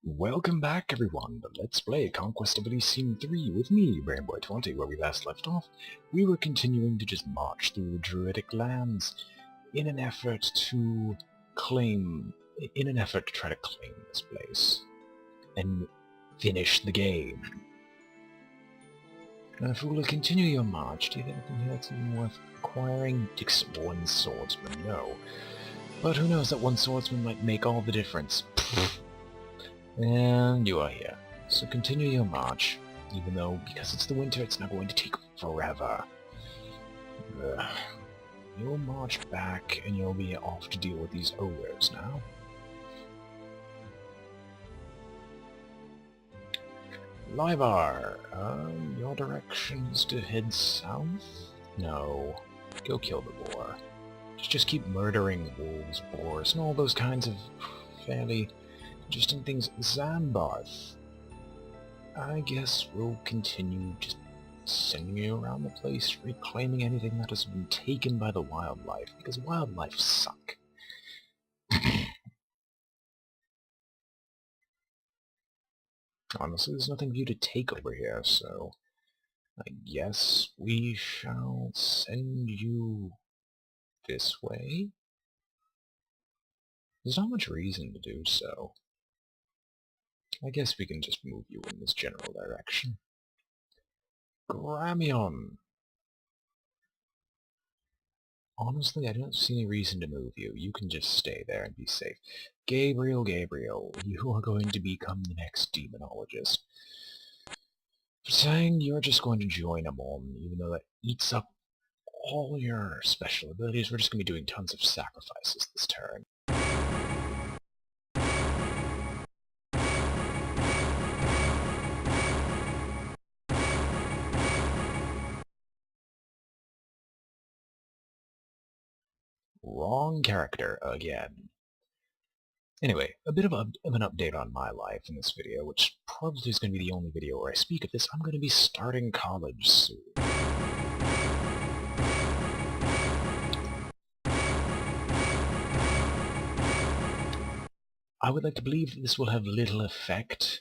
Welcome back, everyone, to Let's Play Conquest of Elysium 3 with me, BrainBoy 20. Where we last left off, we were continuing to just march through the Druidic lands in an effort to try to claim this place and finish the game. And if we will continue your march, do you think it's even worth acquiring? One swordsman, no. But who knows, that one swordsman might make all the difference. And you are here. So continue your march, even though, because it's the winter, it's not going to take forever. You'll march back, and you'll be off to deal with these ogres now. Lyvar, your direction is to head south? No. Go kill the boar. Just keep murdering wolves, boars, and all those kinds of fairly interesting things. Zambarth. I guess we'll continue just sending you around the place, reclaiming anything that has been taken by the wildlife, because wildlife suck. Honestly, there's nothing for you to take over here, so I guess we shall send you this way. There's not much reason to do so. I guess we can just move you in this general direction. Gramion! Honestly, I don't see any reason to move you. You can just stay there and be safe. Gabriel, you are going to become the next demonologist. For saying you're just going to join them on, even though that eats up all your special abilities, we're just going to be doing tons of sacrifices this turn. Wrong character again. Anyway, a bit of an update on my life in this video, which probably is going to be the only video where I speak of this. I'm going to be starting college soon. I would like to believe that this will have little effect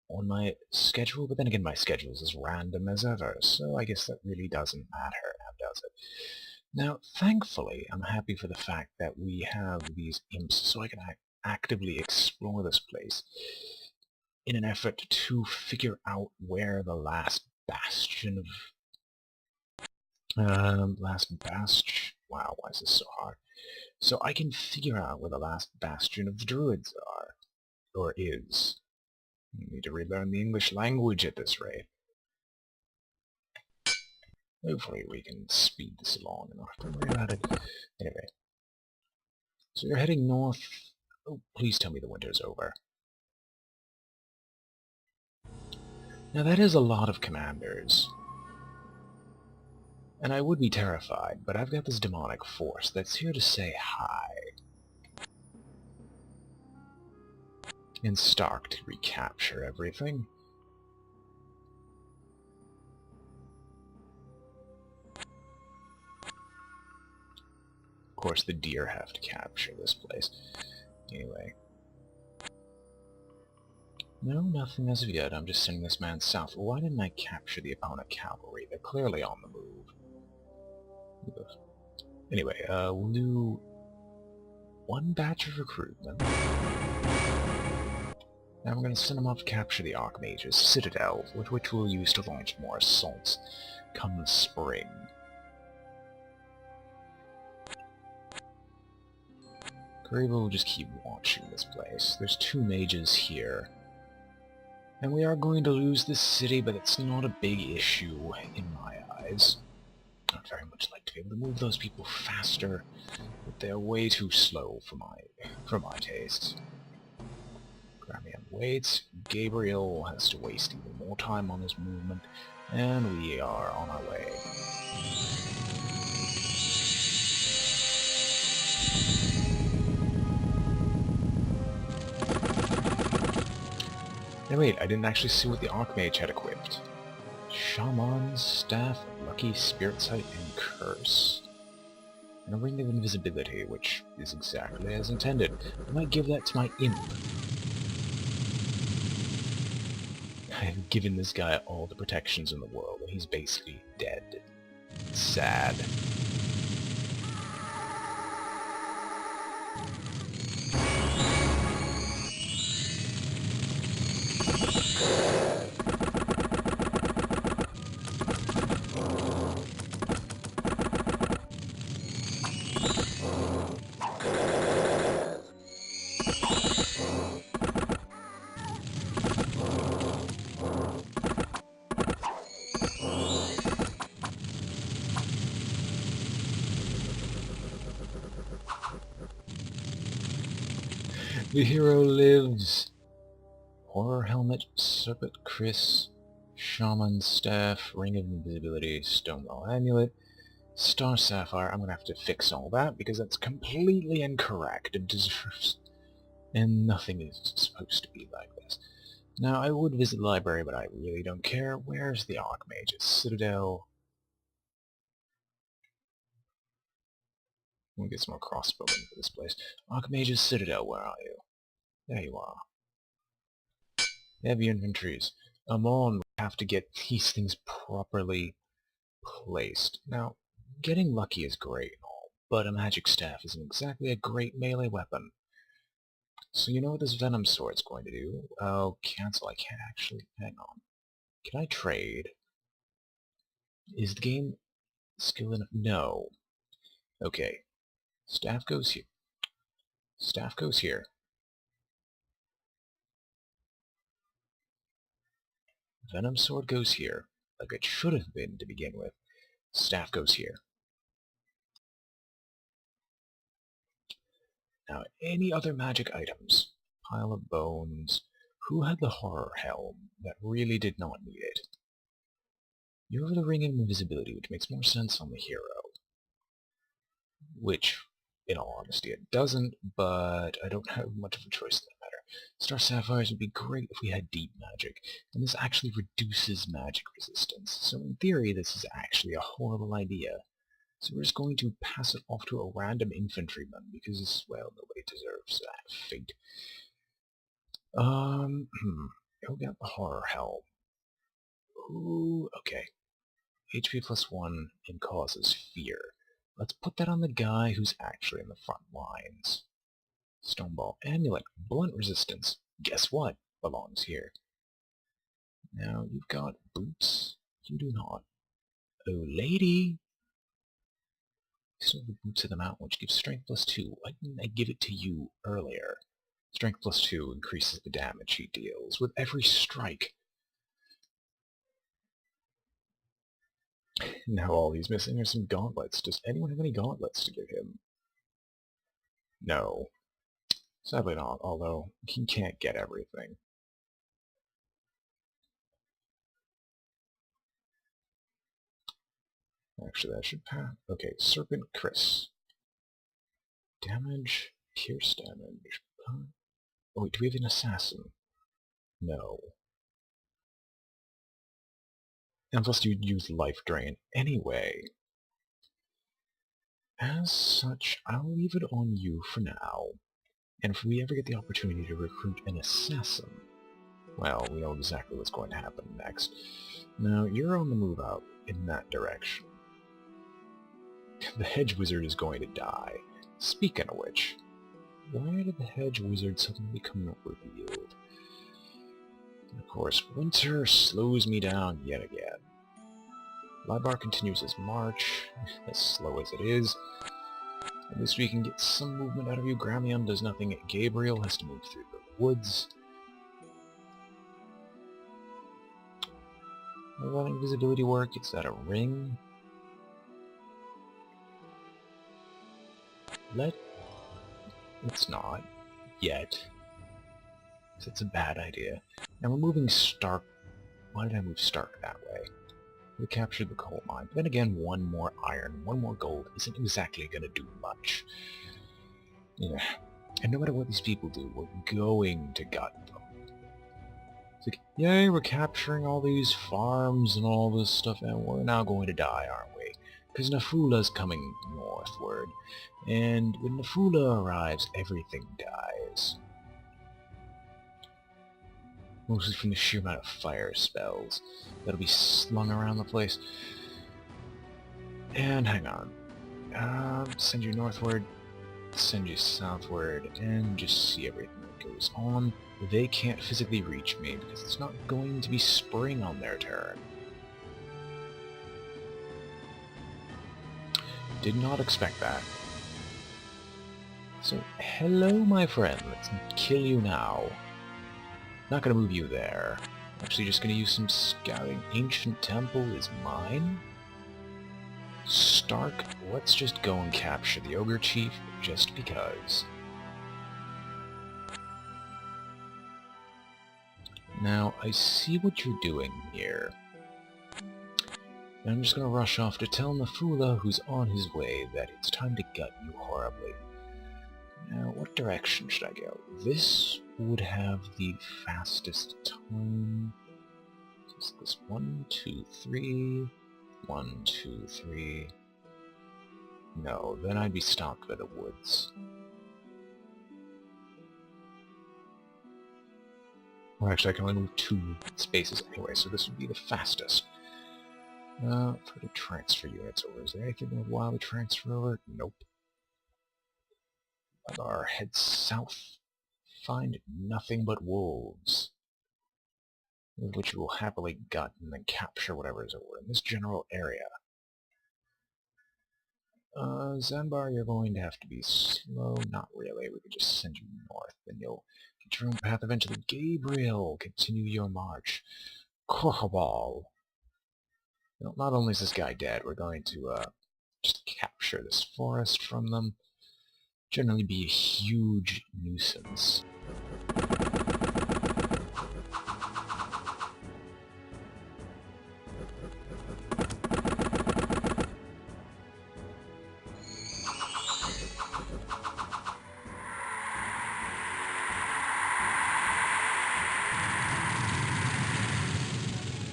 on my schedule, but then again my schedule is as random as ever, so I guess that really doesn't matter, now does it? Now, thankfully, I'm happy for the fact that we have these imps, so I can actively explore this place in an effort to figure out where the last bastion of... Wow, why is this so hard? So I can figure out where the last bastion of the druids are, or is. I need to relearn the English language at this rate. Hopefully we can speed this along enough. Don't worry about it. Anyway. So you're heading north. Oh, please tell me the winter's over. Now that is a lot of commanders. And I would be terrified, but I've got this demonic force that's here to say hi. And Stark to recapture everything. Of course, the deer have to capture this place. Anyway. No, nothing as of yet. I'm just sending this man south. Why didn't I capture the opponent cavalry? They're clearly on the move. Anyway, we'll do one batch of recruitment. Now we're going to send them off to capture the Archmage's Citadel, which we'll use to launch more assaults come the spring. Grable will just keep watching this place. There's 2 mages here. And we are going to lose this city, but it's not a big issue in my eyes. I'd very much like to be able to move those people faster, but they're way too slow for my taste. Gramion waits. Gabriel has to waste even more time on his movement, and we are on our way. Now wait, I didn't actually see what the Archmage had equipped. Shaman, Staff, Lucky, Spirit Sight, and Curse. And a Ring of Invisibility, which is exactly as intended. I might give that to my Imp. I've given this guy all the protections in the world, and he's basically dead. Sad. The hero lives! Horror helmet, serpent Chris, shaman staff, ring of invisibility, stonewall amulet, star sapphire. I'm gonna have to fix all that because that's completely incorrect. It deserves... And nothing is supposed to be like this. Now, I would visit the library, but I really don't care. Where's the Archmage's Citadel? We'll get some more crossbowmen for this place. Archmage's Citadel, where are you? There you are. Heavy infantries. Amon, we have to get these things properly placed. Now, getting lucky is great and all, but a magic staff isn't exactly a great melee weapon. So you know what this Venom Sword's going to do? Oh, cancel, I can't actually... Hang on. Can I trade? Is the game skill enough? No. Okay. Staff goes here. Staff goes here. Venom Sword goes here, like it should have been to begin with. Staff goes here. Now, any other magic items? Pile of bones. Who had the horror helm that really did not need it? You have the ring of invisibility, which makes more sense on the hero. Which, in all honesty, it doesn't, but I don't have much of a choice in that matter. Star Sapphires would be great if we had deep magic, and this actually reduces magic resistance, so in theory this is actually a horrible idea. So we're just going to pass it off to a random infantryman, because, well, nobody deserves that fate. Who got the horror helm? Ooh, okay. HP plus 1 and causes fear. Let's put that on the guy who's actually in the front lines. Stoneball Amulet, blunt resistance. Guess what? Belongs here. Now, you've got boots. You do not. Oh, lady! So the boots of the mountain, which gives strength plus 2. Why didn't I give it to you earlier? Strength plus 2 increases the damage he deals with every strike. Now all he's missing are some gauntlets. Does anyone have any gauntlets to give him? No. Sadly not, although he can't get everything. Actually, I should pass. Okay, Serpent Chris. Damage, pierce damage. Oh wait, do we have an assassin? No. And plus you'd use life drain anyway. As such, I'll leave it on you for now. And if we ever get the opportunity to recruit an assassin, well, we know exactly what's going to happen next. Now, you're on the move out in that direction. The hedge wizard is going to die. Speaking of which, why did the hedge wizard suddenly become revealed? And of course, winter slows me down yet again. Libar continues his march, as slow as it is. At least we can get some movement out of you. Gramion does nothing. Gabriel has to move through the woods. Will that invisibility work? Is that a ring? It's not. Yet. It's a bad idea. Now we're moving Stark. Why did I move Stark that way? We captured the coal mine. But then again, one more iron, one more gold isn't exactly going to do much. Yeah. And no matter what these people do, we're going to gut them. It's like, yay, we're capturing all these farms and all this stuff, and we're now going to die, aren't we? Because Nafula's coming northward. And when Nafula arrives, everything dies. mostly from the sheer amount of fire spells that'll be slung around the place. And hang on. Send you northward, send you southward, and just see everything that goes on. They can't physically reach me because it's not going to be spring on their turn. Did not expect that. So, hello my friend, let's kill you now. Not gonna move you there. Actually just gonna use some scouting. Ancient Temple is mine. Stark, let's just go and capture the Ogre Chief, just because. Now, I see what you're doing here. And I'm just gonna rush off to tell Nafula, who's on his way, that it's time to gut you horribly. Now, what direction should I go? This would have the fastest time. Is this 1, 2, 3... 1, 2, 3... No, then I'd be stopped by the woods. Well, actually, I can only move 2 spaces anyway, so this would be the fastest. For the transfer units over. Is there anything worthwhile to transfer over? Nope. Our head south. Find nothing but wolves, which we will happily gut and then capture whatever is over in this general area. Zanbar, you're going to have to be slow. Not really. We could just send you north, then you'll get your own path eventually. Gabriel, continue your march. Korhobal. Well, not only is this guy dead, we're going to just capture this forest from them. Generally be a huge nuisance.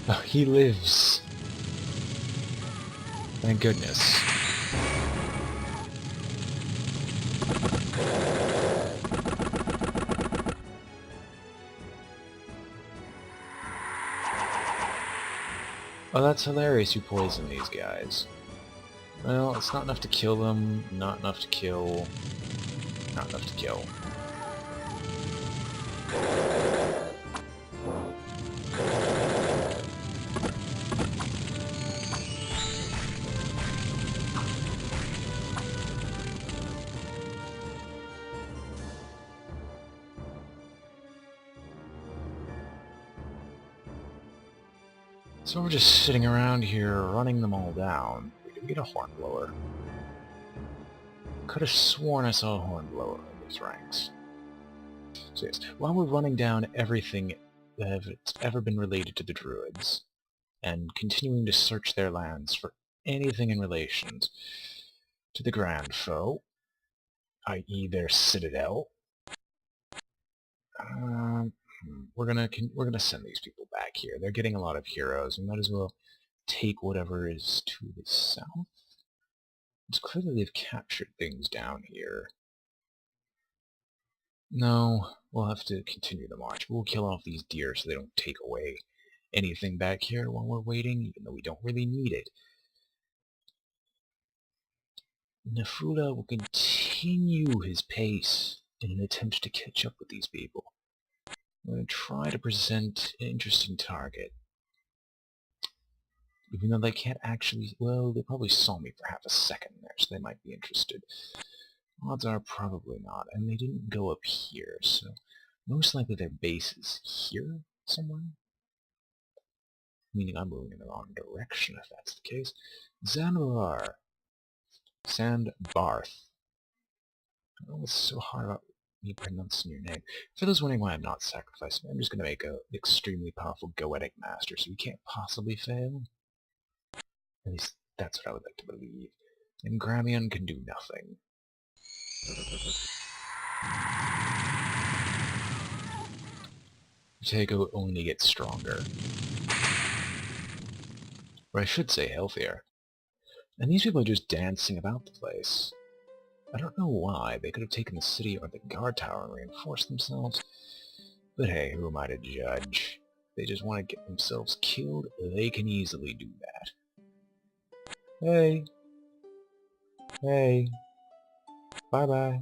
Oh, he lives. Thank goodness. Oh, that's hilarious, you poison these guys. Well, it's not enough to kill them, not enough to kill, not enough to kill. So we're just sitting around here, running them all down. We did get a hornblower. Could have sworn I saw a hornblower in these ranks. So yes, while we're running down everything that's ever been related to the Druids, and continuing to search their lands for anything in relation to the Grand Foe, i.e. their citadel, we're gonna send these people back here. They're getting a lot of heroes. We might as well take whatever is to the south. It's clear that they've captured things down here. No, we'll have to continue the march. We'll kill off these deer so they don't take away anything back here while we're waiting, even though we don't really need it. Nafula will continue his pace in an attempt to catch up with these people. I'm going to try to present an interesting target. Even though they can't actually... Well, they probably saw me for half a second there, so they might be interested. Odds are probably not, and they didn't go up here, so most likely their base is here somewhere. Meaning I'm moving in the wrong direction if that's the case. Zanbar. Sandbarth. I don't know what's so hard about me pronouncing your name. For those wondering why I'm not sacrificing, I'm just going to make an extremely powerful Goetic Master, so you can't possibly fail. At least that's what I would like to believe. And Gramion can do nothing. Tego only gets stronger. Or I should say healthier. And these people are just dancing about the place. I don't know why. They could have taken the city or the guard tower and reinforced themselves. But hey, who am I to judge? If they just want to get themselves killed, they can easily do that. Hey! Hey! Bye-bye.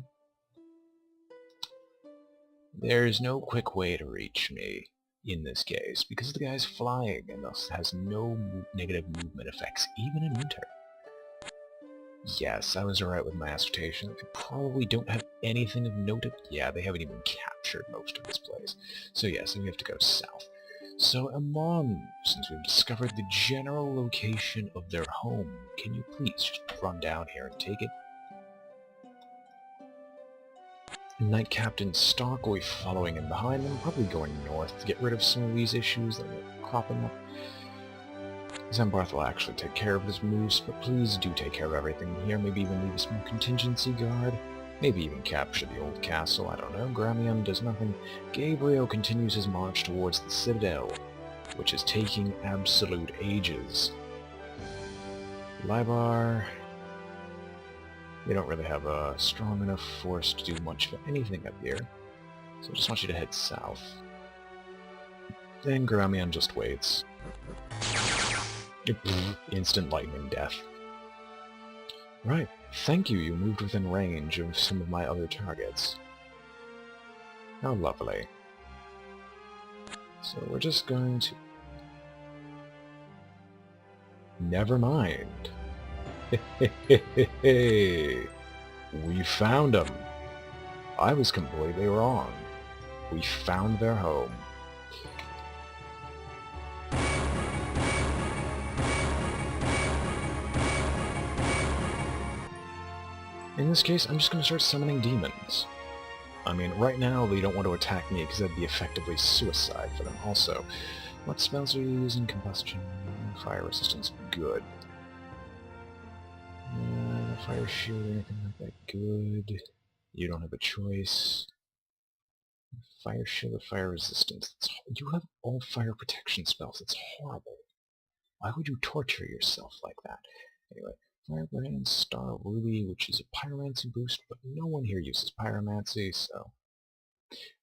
There's no quick way to reach me in this case, because the guy's flying and thus has no negative movement effects, even in winter. Yes, I was alright with my assertion. They probably don't have anything of note. Yeah, they haven't even captured most of this place. So yes, we have to go south. So, Amon, since we've discovered the general location of their home, can you please just run down here and take it? Knight Captain Starkly following in behind them, probably going north to get rid of some of these issues that are cropping up. Zambarth will actually take care of his moves, but please do take care of everything here, maybe even leave a small contingency guard. Maybe even capture the old castle, I don't know. Gramion does nothing. Gabriel continues his march towards the Citadel, which is taking absolute ages. Lybar... We don't really have a strong enough force to do much of anything up here, so I just want you to head south. Then Gramion just waits. Instant lightning death. Right, thank you, you moved within range of some of my other targets. How lovely. So we're just going to... Never mind. We found them. I was completely wrong. We found their home. In this case, I'm just going to start summoning demons. I mean, right now they don't want to attack me because that'd be effectively suicide for them. Also, what spells are you using? Combustion, fire resistance, good. Fire shield or anything like that, good. You don't have a choice. Fire shield or fire resistance. You have all fire protection spells. It's horrible. Why would you torture yourself like that? Anyway, Firebrand, Star Ruby, which is a pyromancy boost, but no one here uses pyromancy, so...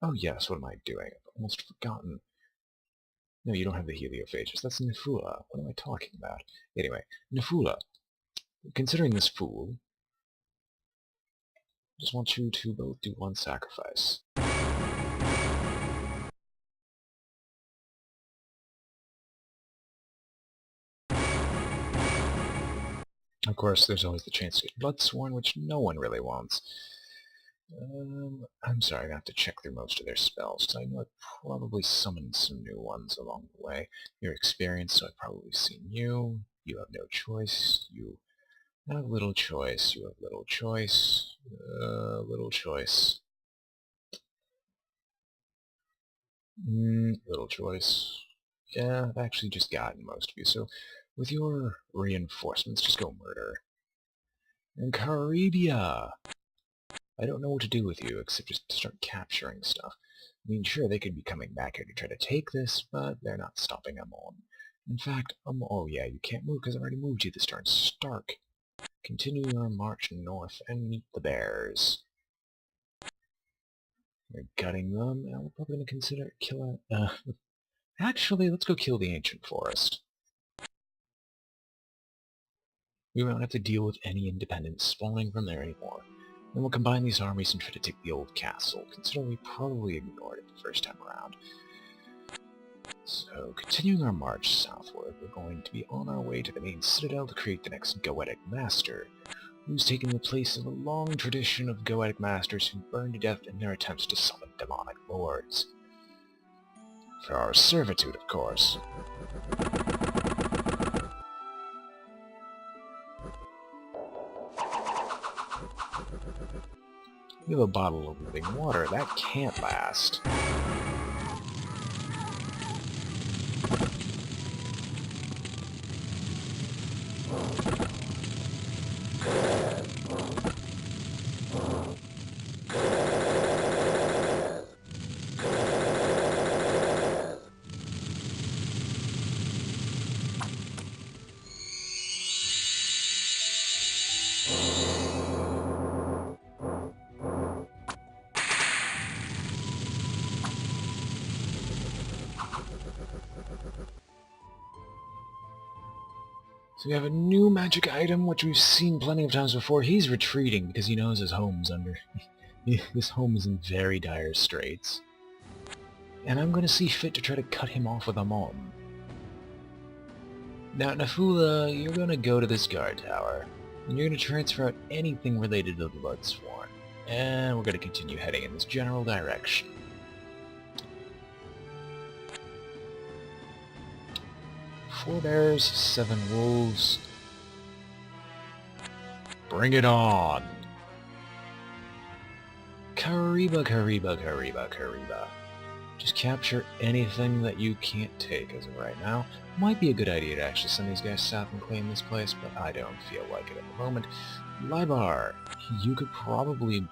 Oh yes, what am I doing? I've almost forgotten. No, you don't have the heliophages. That's Nifula. What am I talking about? Anyway, Nifula. Considering this fool, I just want you to both do one sacrifice. Of course, there's always the chance to get Bloodsworn, which no one really wants. I'm sorry, I have to check through most of their spells, so I know I've probably summoned some new ones along the way. You're experienced, so I've probably seen you. You have no choice. You have little choice. You have little choice. Little choice. Little choice. Yeah, I've actually just gotten most of you, so with your reinforcements, just go murder. And Caribia! I don't know what to do with you, except just to start capturing stuff. I mean, sure, they could be coming back here to try to take this, but they're not stopping Amon. In fact, oh yeah, you can't move because I've already moved you this turn. Stark. Continue your march north and meet the bears. We're gutting them, and we're probably going to consider killing... Actually, let's go kill the ancient forest. We won't have to deal with any independents spawning from there anymore. Then we'll combine these armies and try to take the old castle, considering we probably ignored it the first time around. So, continuing our march southward, we're going to be on our way to the main citadel to create the next Goetic Master, who's taken the place of a long tradition of Goetic Masters who burned to death in their attempts to summon demonic lords. For our servitude, of course. You have a bottle of living water. That can't last. So we have a new magic item, which we've seen plenty of times before. He's retreating because he knows his home's under... his home is in very dire straits. And I'm going to see fit to try to cut him off with a Amon. Now, Nafula, you're going to go to this guard tower, and you're going to transfer out anything related to the Bloodsworn. And we're going to continue heading in this general direction. Four bears, 7 wolves. Bring it on! Kariba, Kariba, Kariba, Kariba. Just capture anything that you can't take as of right now. Might be a good idea to actually send these guys south and claim this place, but I don't feel like it at the moment. Lybar, you could probably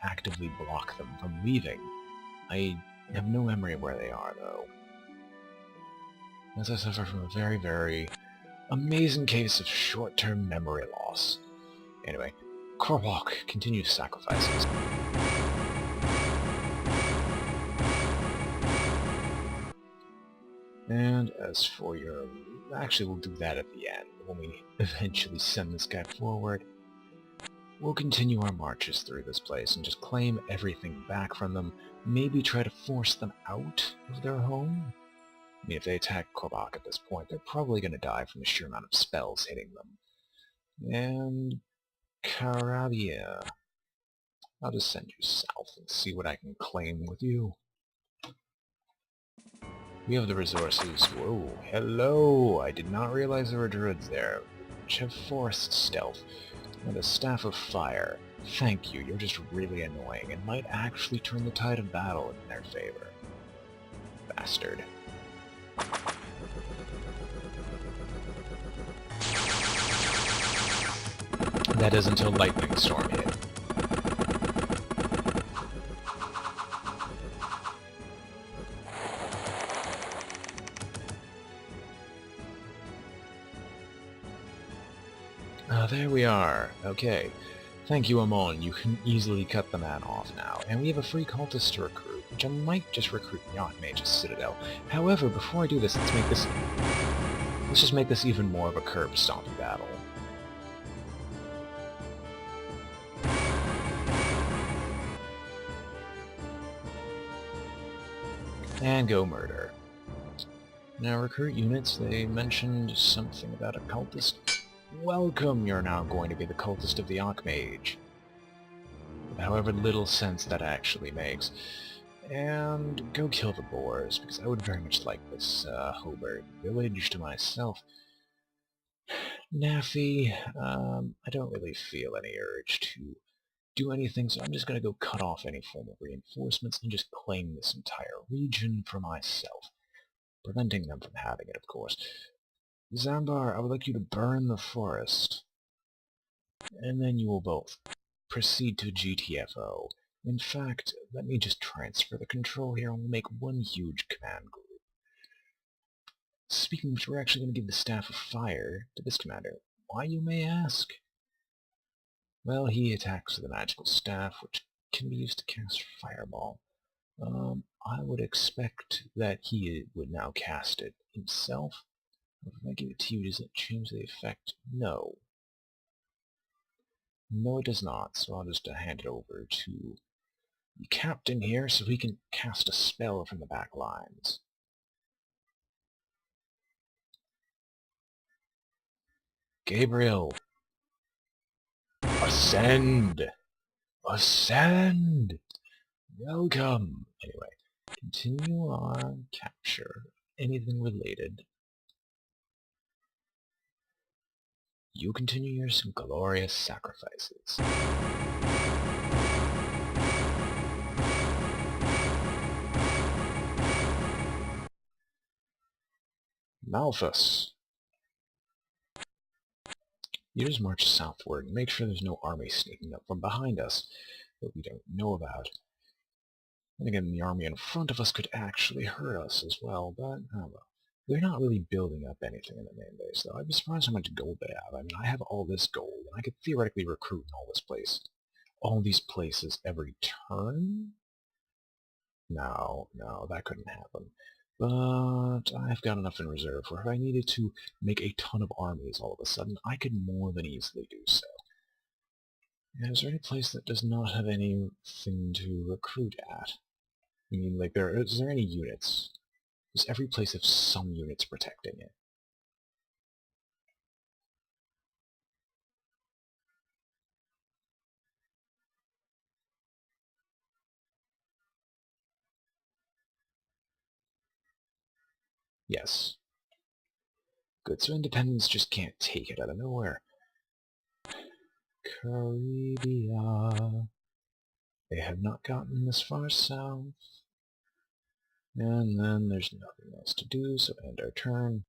actively block them from leaving. I have no memory of where they are, though. As I suffer from a very, very amazing case of short-term memory loss. Anyway, Korwalk, continue sacrifices. And as for your... Actually, we'll do that at the end, when we eventually send this guy forward. We'll continue our marches through this place and just claim everything back from them, maybe try to force them out of their home. I mean, if they attack Korwalk at this point, they're probably going to die from the sheer amount of spells hitting them. And... Karabia. I'll just send you south and see what I can claim with you. We have the resources. Whoa, hello! I did not realize there were druids there, which have forest stealth, and a staff of fire. Thank you, you're just really annoying, and might actually turn the tide of battle in their favor. Bastard. That is until Lightning Storm hit. There we are. Okay. Thank you, Amon. You can easily cut the man off now. And we have a free cultist to recruit, which I might just recruit in the Archmage's Citadel. However, before I do this, let's just make this even more of a curb-stomping battle. And go murder. Now, recruit units, they mentioned something about a cultist. Welcome, you're now going to be the cultist of the Archmage. However little sense that actually makes. And go kill the boars, because I would very much like this Hobart village to myself. Naffy, I don't really feel any urge to do anything, so I'm just going to go cut off any form of reinforcements and just claim this entire region for myself. Preventing them from having it, of course. Zambar, I would like you to burn the forest. And then you will both proceed to GTFO. In fact, let me just transfer the control here and we'll make one huge command group. Speaking of which, we're actually going to give the Staff of Fire to this commander. Why, you may ask? Well, he attacks with a magical staff, which can be used to cast Fireball. I would expect that he would now cast it himself. If I give it to you, does it change the effect? No. No, it does not, so I'll just hand it over to the captain here so he can cast a spell from the back lines. Gabriel! Ascend! Ascend! Welcome! Anyway, continue on, capture anything related. You continue your glorious sacrifices. Malthus. You just march southward and make sure there's no army sneaking up from behind us that we don't know about. And again, the army in front of us could actually hurt us as well, but oh well. They're not really building up anything in the main base, though. I'd be surprised how much gold they have. I mean, I have all this gold, and I could theoretically recruit in all these places every turn? No, that couldn't happen. But I've got enough in reserve where if I needed to make a ton of armies all of a sudden, I could more than easily do so. And is there any place that does not have anything to recruit at? I mean, like, is there any units? Does every place have some units protecting it? Yes. Good, so independents just can't take it out of nowhere. Caribia. They have not gotten this far south. And then there's nothing else to do, so end our turn.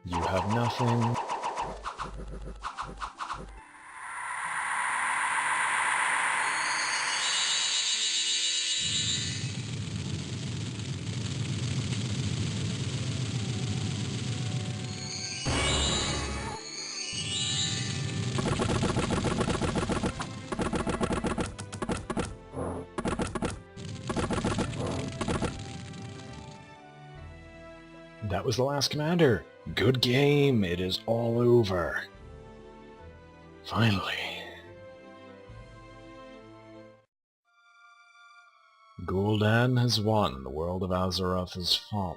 You have nothing. That was the last commander. Good game. It is all over. Finally. Gul'dan has won. The world of Azeroth has fallen.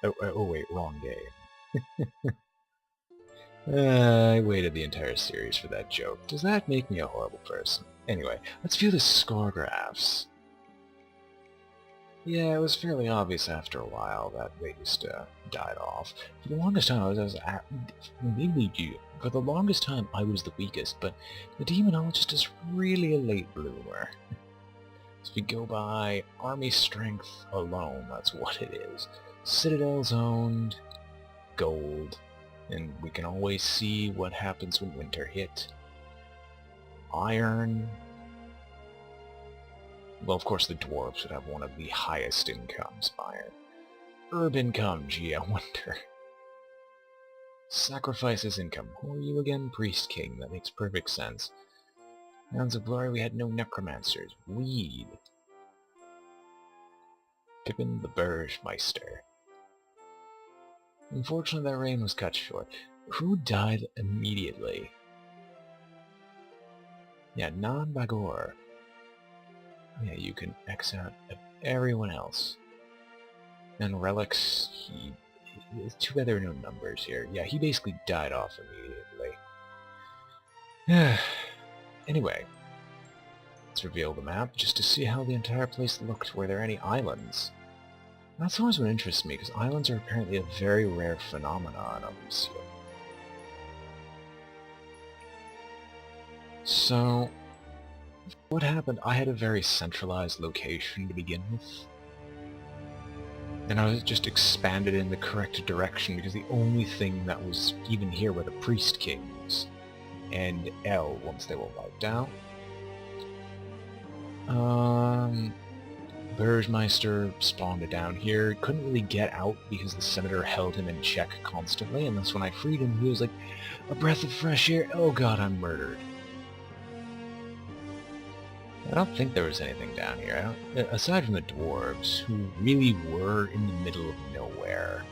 Oh wait, wrong game. I waited the entire series for that joke. Does that make me a horrible person? Anyway, let's view the score graphs. Yeah, it was fairly obvious after a while that they just died off. For the longest time, for the longest time, I was the weakest, but the Demonologist is really a late bloomer. So if we go by army strength alone, that's what it is. Citadels owned, gold, and we can always see what happens when winter hit. Iron. Well, of course the dwarves would have one of the highest incomes, iron. Herb income, gee, I wonder. Sacrifices income. Who are you again? Priest King. That makes perfect sense. Mounds of Glory, we had no necromancers. Weed. Pippin the Burgmeister. Unfortunately, that reign was cut short. Who died immediately? Yeah, Non-Bagor. Yeah, you can X out everyone else. And Relics, it's too bad there are no numbers here. Yeah, he basically died off immediately. Anyway, let's reveal the map just to see how the entire place looked. Were there any islands? That's always what interests me, because islands are apparently a very rare phenomenon of this year. So, what happened? I had a very centralized location to begin with. And I was just expanded in the correct direction because the only thing that was even here were the Priest Kings. And L, once they were wiped out. Burgmeister spawned down here. Couldn't really get out because the Senator held him in check constantly, and that's when I freed him. He was like, a breath of fresh air. Oh god, I'm murdered. I don't think there was anything down here. Aside from the dwarves, who really were in the middle of nowhere.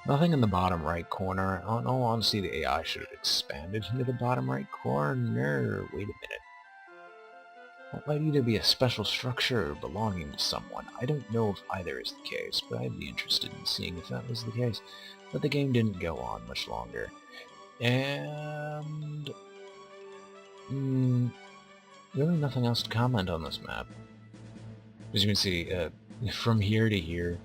Nothing in the bottom right corner. In all honesty, the AI should have expanded into the bottom right corner. Wait a minute. That might either be a special structure or belonging to someone. I don't know if either is the case, but I'd be interested in seeing if that was the case. But the game didn't go on much longer. And... really nothing else to comment on this map. As you can see, from here to here,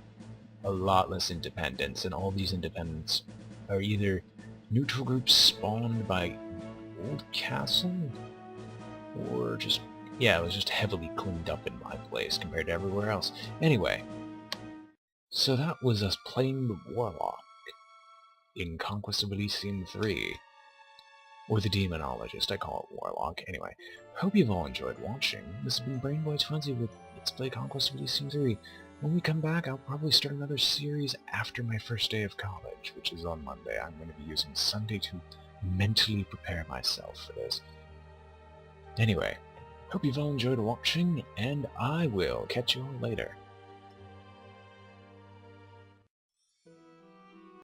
a lot less independents, and all these independents are either neutral groups spawned by old castle, or just, yeah, it was just heavily cleaned up in my place compared to everywhere else. Anyway, so that was us playing the Warlock in Conquest of Elysium 3. Or the Demonologist, I call it Warlock. Anyway, hope you've all enjoyed watching. This has been BrainBoy20 with Let's Play Conquest of Elysium 3. When we come back, I'll probably start another series after my first day of college, which is on Monday. I'm going to be using Sunday to mentally prepare myself for this. Anyway, hope you've all enjoyed watching, and I will catch you all later.